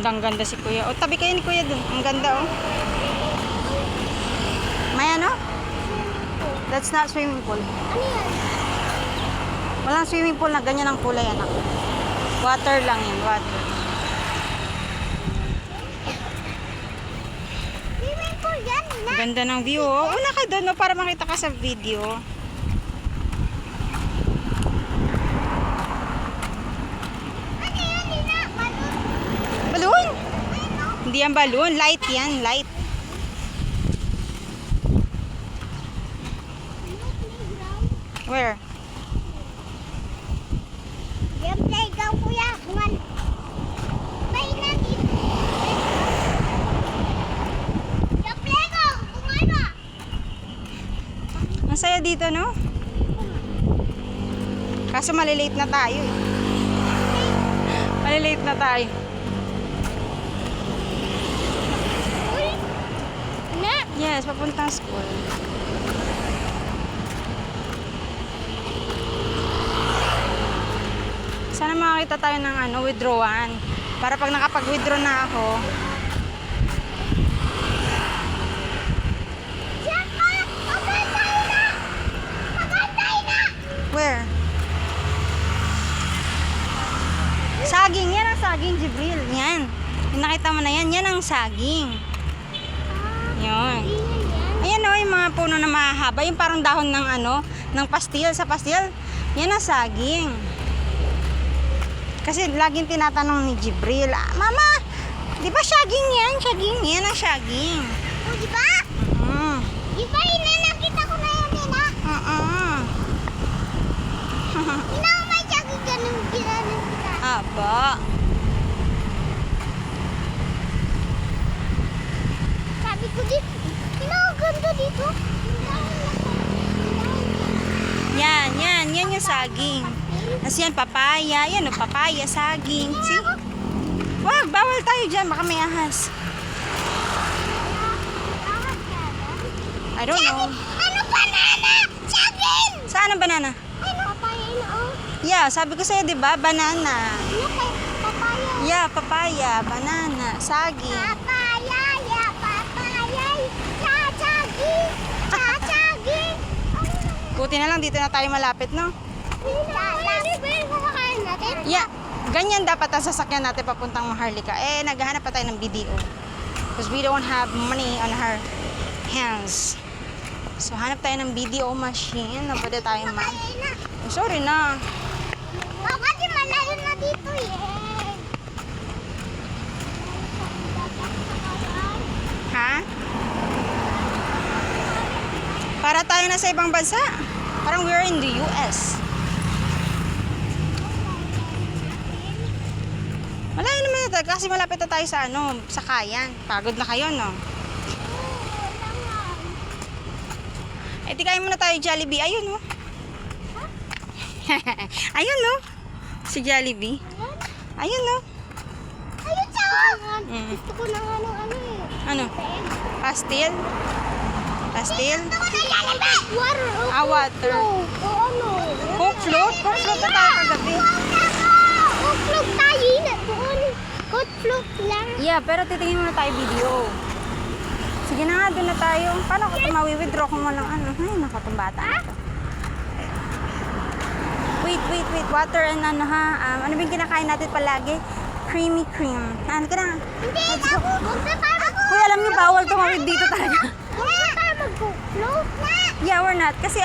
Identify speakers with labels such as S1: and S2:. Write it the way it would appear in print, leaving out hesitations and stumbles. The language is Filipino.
S1: Gandang-ganda si Kuya. O, tabi kayo ni Kuya dun. Ang ganda, oh. May ano? That's not swimming pool.
S2: Ano yan?
S1: Walang swimming pool na ganyan ang kulay, anak. Water lang yan, water.
S2: Swimming pool yan, na.
S1: Ganda ng view, oh. Una ka doon, no, para makita ka sa video.
S2: Ano yan, Nina? Balon.
S1: Balloon?
S2: Ano?
S1: Hindi yan balloon. Light yan, light. Where?
S2: Yung playground, kuya. Bungan. May na dito. Yung playground. Bungan ba?
S1: Ang saya dito, no? Kaso malilate na tayo, eh. Malilate na tayo.
S2: Uy. Na.
S1: Yes, papuntang school. Sana makakita tayo ng withdrawan. Para pag nakapag-withdraw na ako,
S2: Diyan ka. Magantay na. Magantay na.
S1: where? Saging, yan ang saging, Jibril. Yan. Yung nakita mo na yan, yan ang saging. Yun. Ayan o, yung mga puno na mahahaba. Yung parang dahon ng ng pastil. Sa pastil, yan ang saging. Kasi laging tinatanong ni Jibril, Mama, di ba saging yan? Saging, yan ang saging.
S2: O, di ba? Di ba, nakita ko na yan, Nina? Ina, may jagig ganun ginanong kita.
S1: Aba.
S2: Sabi ko dito, Ina, ang ganda dito.
S1: Yan yung saging. Tapos yan, papaya. Yan o, papaya, saging. See? Wag, bawal tayo dyan. Baka may ahas. I don't know.
S2: Ano, banana? Saging!
S1: Saan ang banana?
S2: Ano? Papaya na, oh.
S1: Yeah, sabi ko sa'yo, di ba? Banana.
S2: Ano kay papaya?
S1: Yeah, papaya, banana, saging.
S2: Papaya, ya, papaya. Saging. Saging.
S1: Buti na lang, dito na tayo malapit, no?
S2: Kumakain natin?
S1: Yeah, ganyan dapat ang sasakyan natin papuntang Maharlika. Eh, naghahanap pa tayo ng BDO. Because we don't have money on our hands. So, hanap tayo ng BDO machine na pwede tayo
S2: Kumakain na.
S1: Oh, sorry na.
S2: Oh, kasi malayo na dito, eh.
S1: Ha? Para tayo na sa ibang bansa. Parang we're in the US. Malayo naman na tayo kasi malapit na tayo sa sa Kayan. Pagod na kayo, no? Eh, tikain muna tayo Jollibee. Ayun, no? Ayun, no? Si Jollibee. Ayun, no?
S2: Ayun siya! Gusto ko na ano eh.
S1: Ano? Pastil? Pastil?
S2: Gusto ko na Jollibee! Water.
S1: Water.
S2: O ano?
S1: Coke float? Coke float na tayo kagabi.
S2: Coke float tayo na doon. Coke float lang.
S1: Yeah, pero titingin muna tayo video. Sige na nga, doon na tayo. Paano ko ito mawi-withdraw kung walang Ay, naku, itong bata na to. Wait. Water and ano ba yung kinakain natin palagi? Creamy cream. Ano ka na?
S2: Hindi, ako. Huwag na tayo mag-coke.
S1: Uy, alam niyo, bawal tumawid dito talaga.
S2: Huwag na tayo mag-coke float na.
S1: Yeah, we're not. Kasi